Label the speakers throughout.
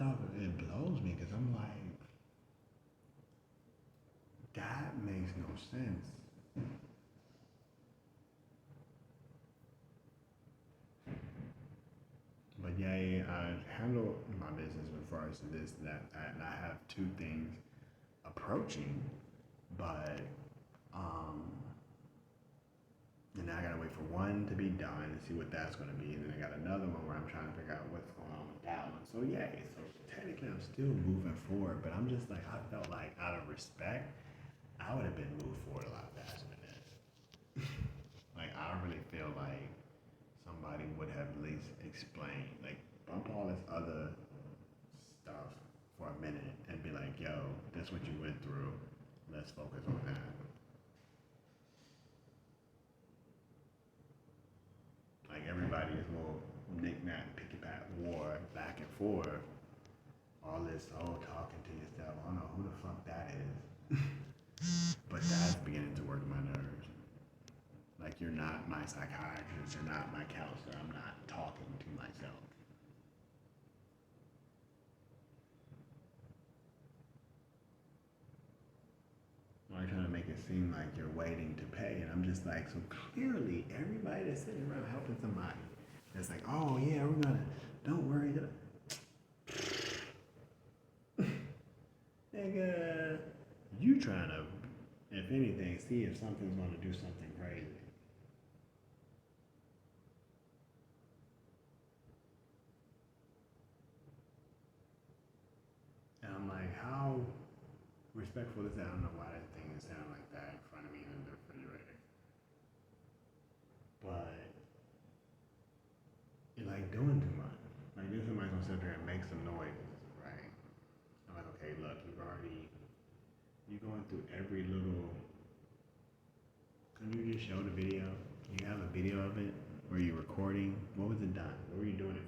Speaker 1: stuff, it blows me because I'm like, that makes no sense. But yeah, I handle my business with regards to this, that, and I have two things approaching, but um, and now I gotta wait for one to be done and see what that's gonna be, and then I got another one where I'm trying to figure out what's going on with that one. So yay, so technically I'm still moving forward, but I'm just like I felt like out of respect, I would have been moved forward a lot faster than this. Like I really feel like somebody would have at least explained, like bump all this other stuff for a minute and be like, yo, that's what you went through. Let's focus on that. Like everybody's little knick-knack, picky-pack war back and forth. All this, talking to yourself. I don't know who the fuck that is. But that's beginning to work my nerves. Like you're not my psychiatrist, you're not my counselor. I'm not talking to myself. Or trying to make it seem like you're waiting to pay, and I'm just like, so clearly everybody that's sitting around helping somebody, it's like, oh yeah, we're gonna, don't worry, nigga, you trying to, if anything, see if something's gonna do something crazy. And I'm like, how respectful is that? I don't know why that thing is sounding like that in front of me in the refrigerator. But you're like doing too much. Like then somebody's gonna sit there and make some noise, right? I'm like, okay, look, you're going through every little. Can you just show the video? You have a video of it? Were you recording? What was it done? What were you doing it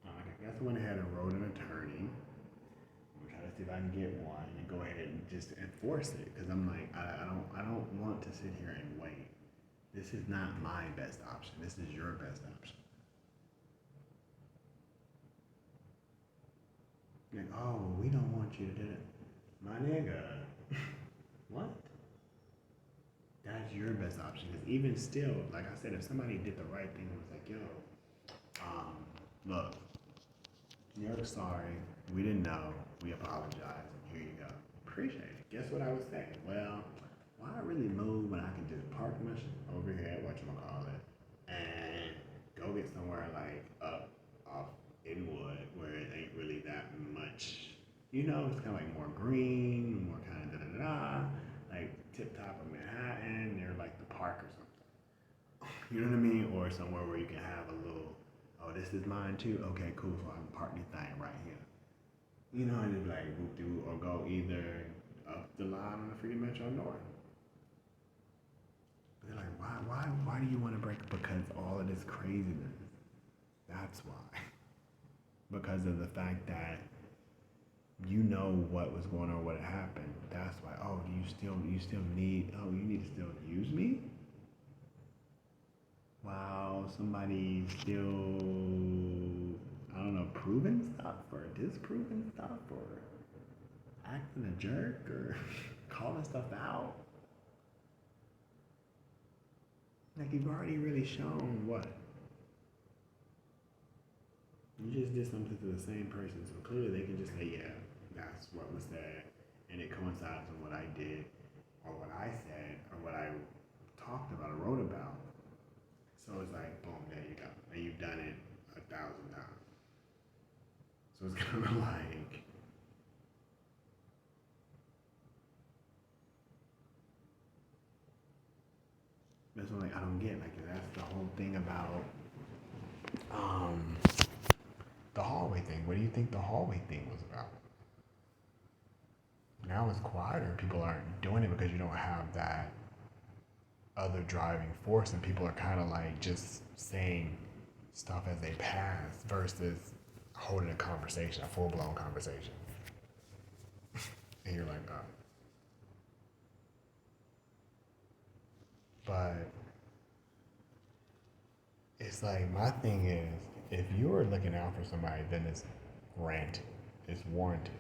Speaker 1: for? I guess I went ahead and wrote an attorney. I'm trying to see if I can get one and go ahead and just enforce it because I'm like I don't want to sit here and wait. This is not my best option. This is your best option. Like, oh, we don't want you to do it. My nigga. What? That's your best option. Because even still, like I said, if somebody did the right thing and was like, yo, look, you're sorry. We didn't know. We apologize. And here you go. Appreciate it. Guess what I would say? Well, why really move when I can just park my shit over here at whatchamacallit and go get somewhere like up off Inwood where it ain't really that much. It's kind of like more green, more kind of da da da, like tip top of Manhattan near like the park or something. You know what I mean? Or somewhere where you can have a little, oh, this is mine too. Okay, cool. So I can park this thing right here. And it's like whoop de or go either up the line on the Freedom Metro North. They're like, why do you want to break it? Because all of this craziness. That's why. Because of the fact that you know what was going on, what had happened. That's why. Oh, you still need? Oh, you need to still use me? Wow, somebody still, I don't know, proving stuff or disproving stuff or acting a jerk or calling stuff out. Like you've already really shown what you just did something to the same person, so clearly they can just say, yeah, that's what was said, and it coincides with what I did, or what I said, or what I talked about or wrote about. So it's like, boom, there you go. And you've done it 1,000 times. So it's kind of like, that's what like I don't get. Like that's the whole thing about um, the hallway thing. What do you think the hallway thing was about? Now it's quieter. People aren't doing it because you don't have that other driving force, and people are kind of like just saying stuff as they pass versus holding a conversation, a full blown conversation. And you're like, oh. But it's like my thing is, if you are looking out for somebody, then it's granted, it's warranted.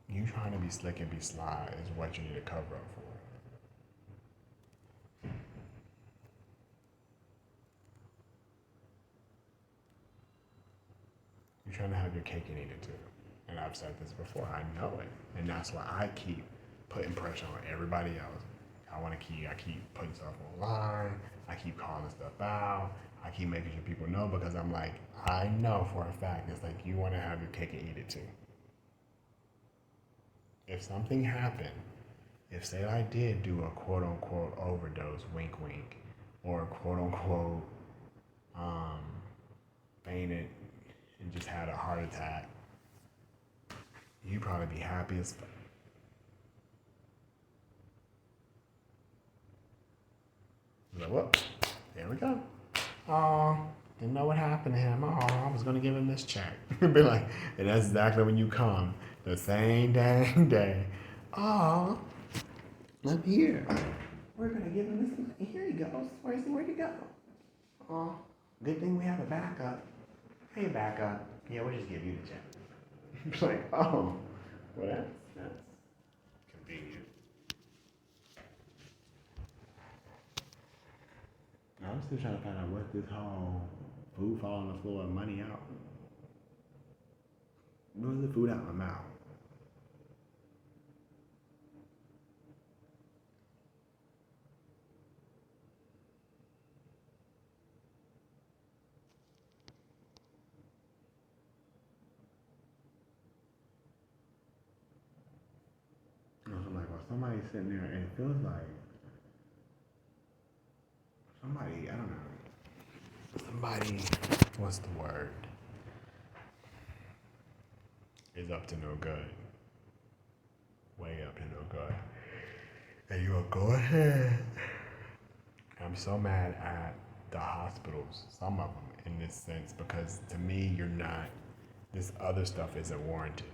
Speaker 1: You trying to be slick and be sly is what you need to cover up for. You're trying to have your cake and eat it too. And I've said this before, I know it. And that's why I keep putting pressure on everybody else. I keep putting stuff online. I keep calling stuff out. I keep making sure people know because I'm like, I know for a fact it's like you want to have your cake and eat it too. If something happened, if say I did do a quote unquote overdose, wink wink, or quote unquote um, fainted and just had a heart attack, you'd probably be happy as fuck. Like, well, there we go. Oh, didn't know what happened to him. Oh, I was gonna give him this check. Be like, and that's exactly when you come the same dang day. Oh, look here. We're gonna give him this money. Here he goes. Where'd he go? Oh, good thing we have a backup. Hey, backup. Yeah, we'll just give you the check. It's like, oh, well, that's convenient. I'm still trying to find out what this whole food fall on the floor, money out. What was the food out my mouth? I'm like, well, somebody's sitting there, and it feels like somebody, I don't know, somebody, what's the word, is up to no good. Way up to no good. And you will go ahead. I'm so mad at the hospitals, some of them, in this sense, because to me, this other stuff isn't warranted.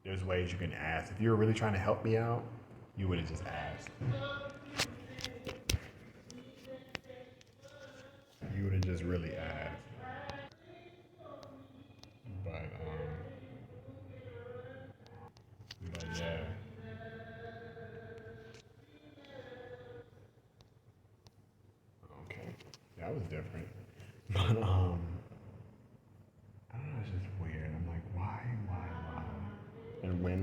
Speaker 1: There's ways you can ask. If you were really trying to help me out, you would have just asked. You would have just really asked. But yeah. Okay. That was different. But I don't know, it's just weird. I'm like, why? And when?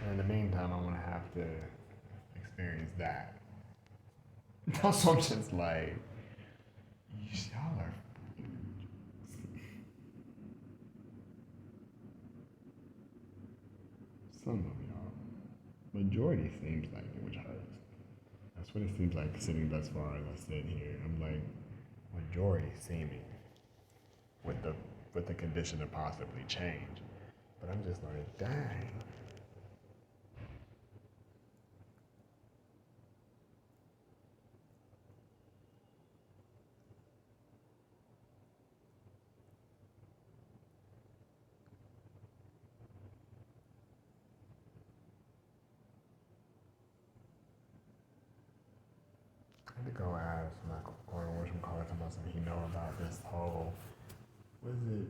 Speaker 1: And in the meantime, I'm gonna have to experience that. So I'm just like, y'all are. Some of y'all. Majority seems like it, which hurts. That's what it seems like sitting thus far as I sit here. I'm like, majority seeming with the condition to possibly change. But I'm just like, dang. I had to go ask Michael or what you call it, about something he know about this whole, what is it?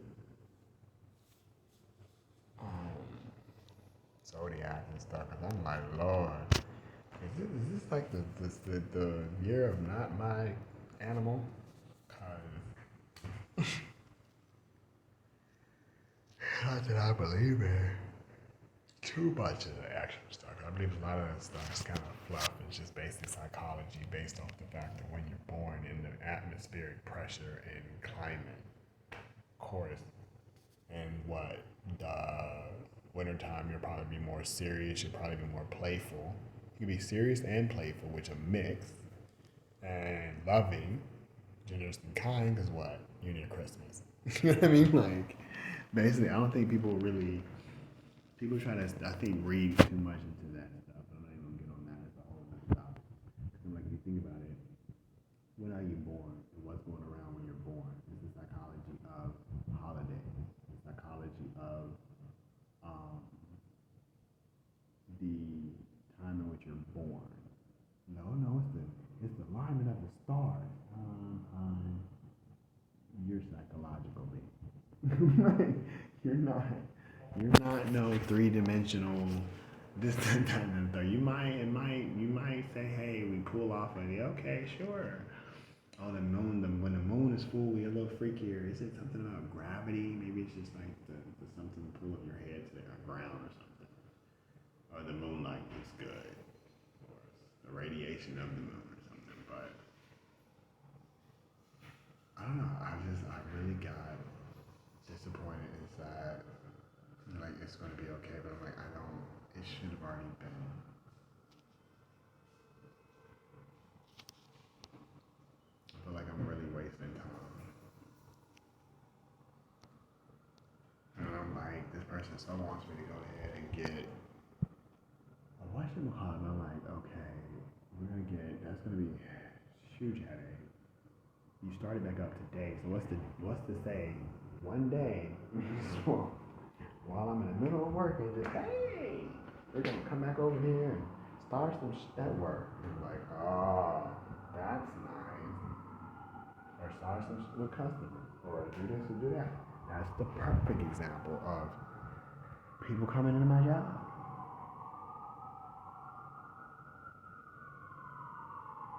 Speaker 1: Zodiac and stuff. Cause I'm like, Lord, is this like the year of not my animal? Cause not that I believe in too much of the actual stuff. I believe a lot of that stuff is kind of fluff. It's just basic psychology based off the fact that when you're born in the atmospheric pressure and climate, of course, and what the wintertime, you'll probably be more serious. You'll probably be more playful. You can be serious and playful, which are mixed, and loving, generous and kind is what you need Christmas. You know what I mean? Like, basically, I don't think people try to, I think, read too much into that stuff. I'm not even gonna get on that as a whole nother topic. I'm like, if you think about it, when are you born and what's going around when you're born. It's the psychology of holidays, the psychology of um, the time in which you're born. No, it's the alignment of the stars. You're psychological being. Like, you're not no three dimensional this that and the third. You might say, hey, we pull off of it. Okay, sure. Oh, when the moon is full, we a little freakier. Is it something about gravity? Maybe it's just like the something to pull up your head to the ground or something. Or the moonlight is good, or the radiation of the moon or something. But I don't know. I really got disappointed and sad. Like it's gonna be okay, but I'm like I don't. It should have already been. I feel like I'm really wasting time. And I'm like, this person so wants me to go ahead and get a whatchamacallit. And I'm like, okay, that's gonna be a huge headache. You started back up today, so what's to say one day while I'm in the middle of working, just hey, we're gonna come back over here and start some that work. And I'm like, oh, that's nice. Or start some with customers, or do this or do that. That's the perfect example of people coming into my job.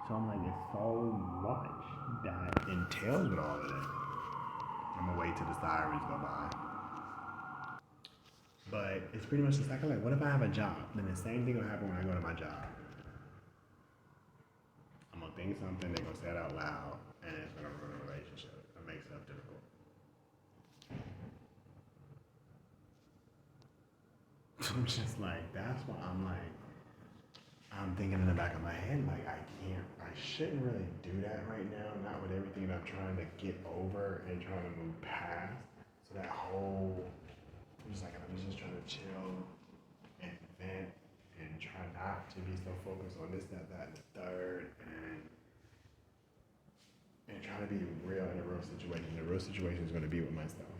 Speaker 1: So I'm like, it's so much that entails with all of that. I'm gonna wait till the sirens go by. But it's pretty much the cycle. Like, what if I have a job? Then the same thing will happen when I go to my job. I'm gonna think something, they're gonna say it out loud, and it's gonna ruin a relationship. It makes stuff difficult. I'm just like, that's why I'm like, I'm thinking in the back of my head, like, I shouldn't really do that right now, not with everything that I'm trying to get over and trying to move past. So that whole, I'm just trying to chill and vent and try not to be so focused on this, that, and the third, and try to be real in a real situation. The real situation is going to be with myself.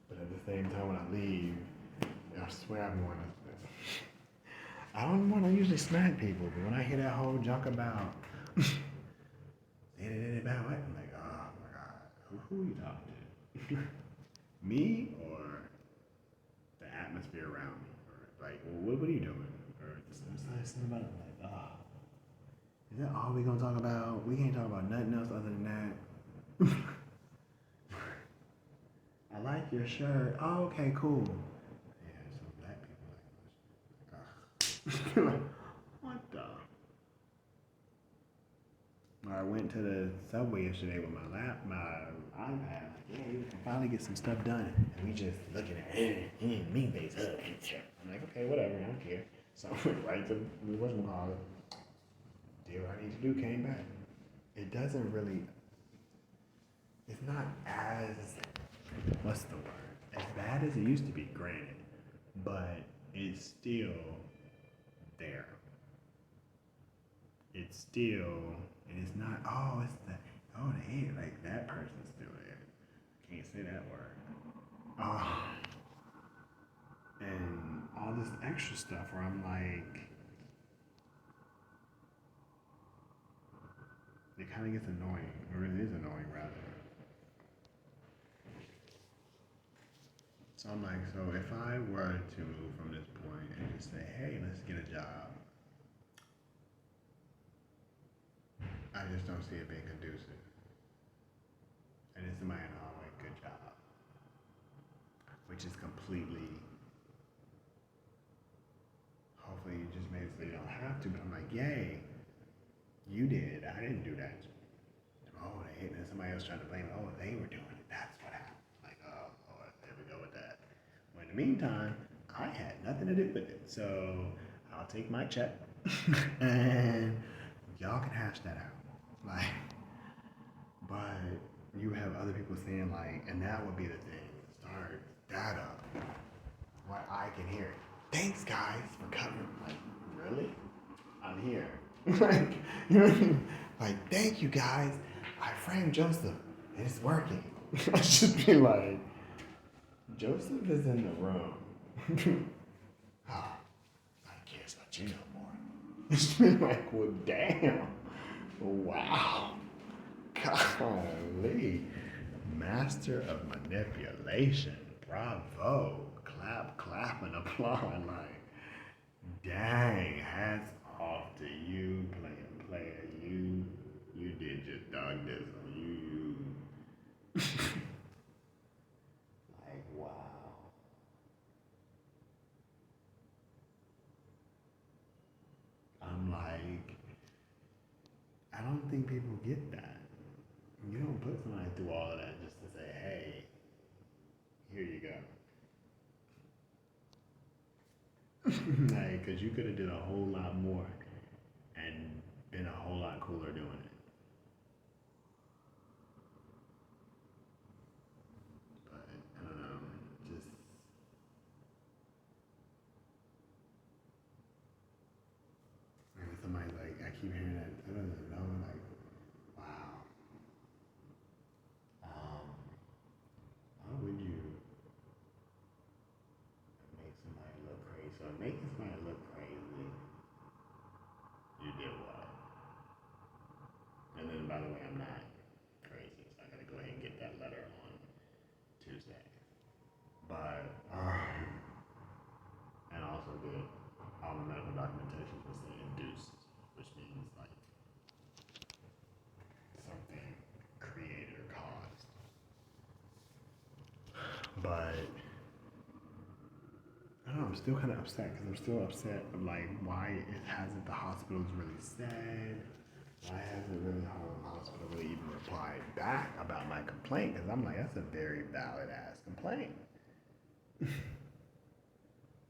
Speaker 1: But at the same time, when I leave, I swear I'm going to. I don't want to usually smack people, but when I hear that whole junk about about what, I'm like, oh my god, who are you talking to? Me or the atmosphere around me, or like, well, what are you doing? Or something about it, like, oh, is that all we gonna talk about? We can't talk about nothing else other than that. I like your shirt. Oh, okay, cool. Yeah, so black people like, what the? I went to the subway yesterday with my iPad. Like, yeah, we can finally get some stuff done. And we just looking at me face. I'm like, okay, whatever, I don't care. So I went right to whatchamacallit. Did what I need to do, came back. It doesn't really, it's not as, what's the word? As bad as it used to be, granted. But it's still there. It's still, and it's not, the hate, like that person's still there. Can't say that word. And all this extra stuff where I'm like, it kind of gets annoying, or it is annoying rather. So I'm like, so if I were to move from this point and just say, hey, let's get a job, I just don't see it being conducive. And it's somebody in a good job, which is completely, hopefully you just made it so you don't have to, but I'm like, yay, you did, I didn't do that. Oh, they hate, and somebody else trying to blame it. Oh, they were doing it, that's what happened. Like, oh, Lord, there we go with that. Well, in the meantime, I had nothing to do with it, so I'll take my check, and y'all can hash that out. Like, but you have other people saying like, and that would be the thing, start that up. What I can hear. Thanks guys for covering. Like, really? I'm here. Like, you know what I mean? Like, thank you guys. I framed Joseph and it's working. I should be like, Joseph is in the room. Ah, I can't let you no more. It's been like, well, damn. Wow. Golly. Master of manipulation. Bravo. Clap, clap, and applaud. Like, dang. Hats off to you, playing player. You did your dog this. You. Like, wow. I'm like, I don't think people get that. You don't put somebody through all of that just to say, hey, here you go. Like, because you could have did a whole lot more and been a whole lot cooler doing it. But I don't know. Just, and somebody's like, I keep hearing that. I don't know. Like, wow. Um, how would you make somebody look crazy? So making somebody look crazy, you did what? And then, by the way, I'm not crazy, so I gotta go ahead and get that letter on Tuesday. But, and also did all the medical documentation was induced, which means like something created or caused. But I don't know, I'm still kind of upset because I'm still upset of like why it hasn't the hospitals really said. Why hasn't really the hospital really even replied back about my complaint? Because I'm like, that's a very valid ass complaint.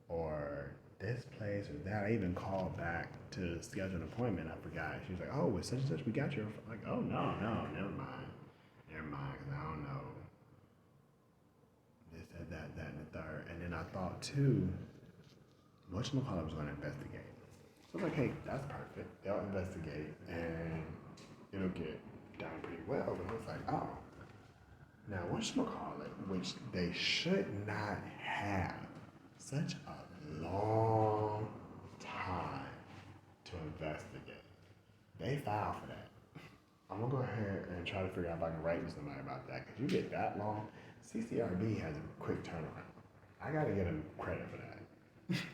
Speaker 1: Or this place or that. I even called back to schedule an appointment. I forgot. She was like, "Oh, with such and such, we got your." Like, "Oh no, no, never mind, because I don't know this, that, and the third." And then I thought too, whatchamacallit was going to investigate. So I was like, "Hey, that's perfect. They'll investigate and it'll get done pretty well." But I was like, "Oh, now whatchamacallit, which they should not have such a long time to investigate. They filed for that. I'm gonna go ahead and try to figure out if I can write to somebody about that because you get that long. CCRB has a quick turnaround. I gotta get them credit for that.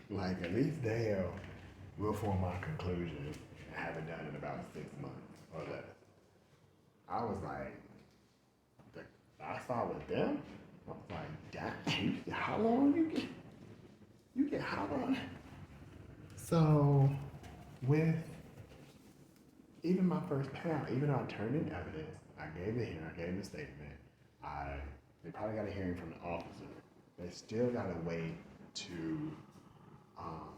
Speaker 1: Like at least they'll will form my conclusion and have it done in about 6 months or less. I was like, I saw with them. I was like, damn, how long you get? You get how long? So with even my first payout, even though I turned in evidence, I gave the hearing, I gave the statement. I they probably got a hearing from the officer. They still got to wait to. Um,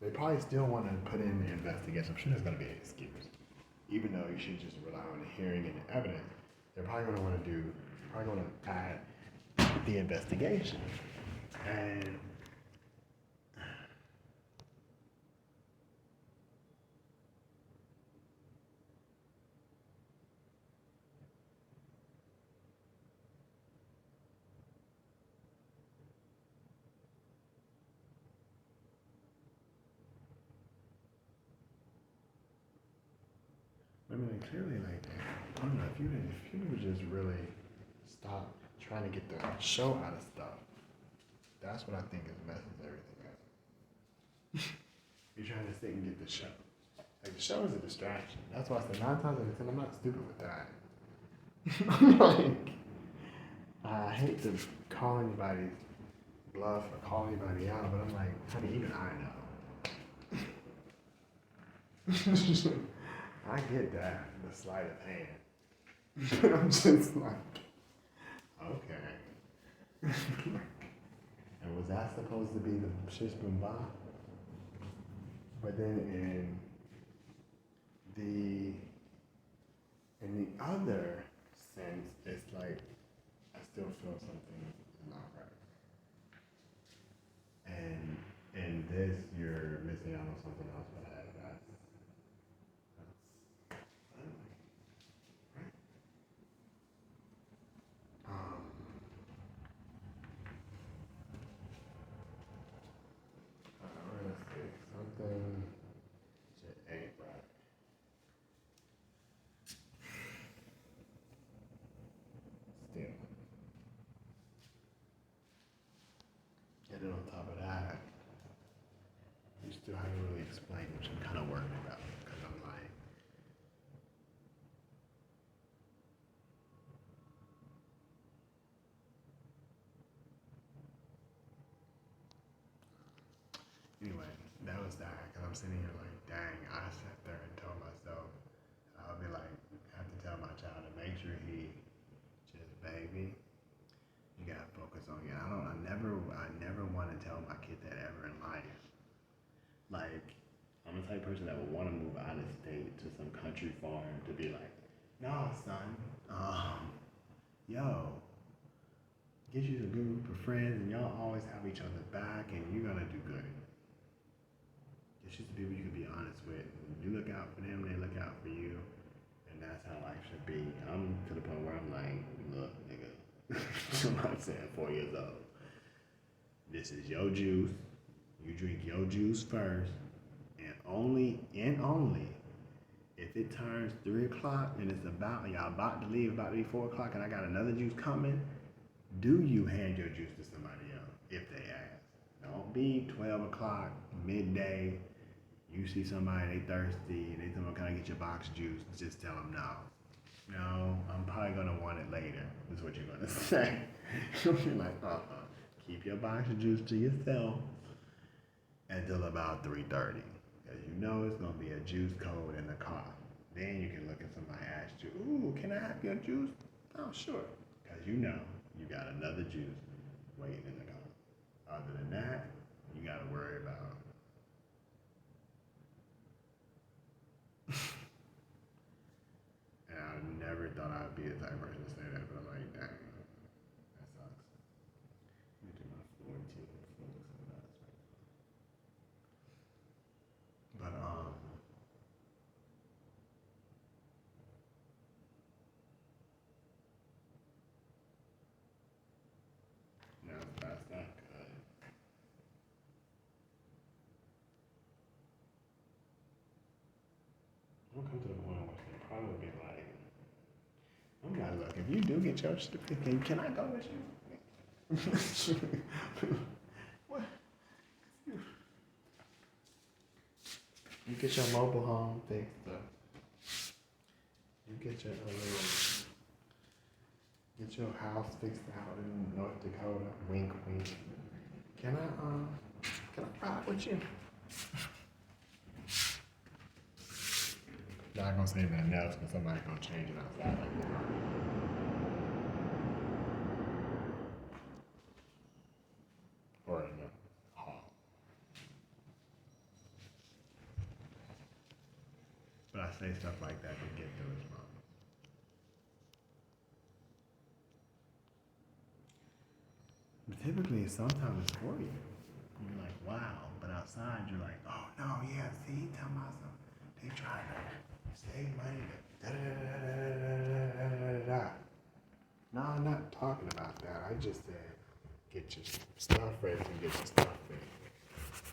Speaker 1: they probably still want to put in the investigation. I'm sure there's going to be an excuse, even though you should just rely on the hearing and the evidence. They're probably going to want to do. Probably going to add the investigation, and I mean, clearly, like, I don't know if you would just really stop trying to get the show out of stuff. That's what I think is messing everything up. You're trying to sit and get the show. Like the show is a distraction. That's why I said 9 times out of 10, I'm not stupid with that. I'm like, I hate to call anybody's bluff or call anybody out, but I'm like, honey, even I know. I get that, the sleight of hand. But I'm just like, okay. And was that supposed to be the shish boom ba? But then the in the other sense, it's like I still feel something is not right. And in this, you're missing out on something else. But that's Anyway, that was that. Cause I'm sitting here like, dang, I sat there and told myself, I'll be like, I have to tell my child to make sure he just, baby, you gotta focus on you. I never want to tell my kid that ever in life. Like, I'm the type of person that would want to move out of state to some country farm to be like, nah, son, yo, get you a group of friends and y'all always have each other's back and you're gonna do good. It's just the people you can be honest with. You look out for them, they look out for you, and that's how life should be. I'm to the point where I'm like, look, nigga, I'm saying 4 years old. This is your juice. You drink your juice first, and only if it turns 3 o'clock and it's y'all about to leave, about to be 4 o'clock, and I got another juice coming. Do you hand your juice to somebody else if they ask? Don't be 12 o'clock, midday. You see somebody, they thirsty, and they tell them, can I get your box juice? Just tell them no. No, I'm probably gonna want it later. Is what you're gonna say. You're like, keep your box of juice to yourself until about 3:30. Because you know it's gonna be a juice code in the car. Then you can look at somebody and ask you, ooh, can I have your juice? Oh, sure. Because you know you got another juice waiting in the car. Other than that, you gotta worry about. And I never thought I'd be the type of person to say that, but I'm like, dang, that sucks. Let me do my floor too. Floor looks so nice right now. But no, that's not good. I'll come to the point where they probably be like, I'm not looking. If you do get your shit, can I go with you? What? You get your mobile home fixed up. You get your house fixed out in North Dakota. Wink, wink. Can I ride with you? Not gonna say nothing else because somebody's gonna change it outside like that. Or in the hall. But I say stuff like that to get through his mom. But typically, sometimes it's for you. You're like, wow. But outside, you're like, oh no, yeah, see, tell myself. They trying to save money. Da da da da da da da da. No, I'm not talking about that. I just said, get your stuff ready and get your stuff ready.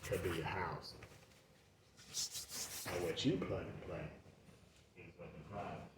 Speaker 1: Could be your house. Or what you plug and play is what the problem.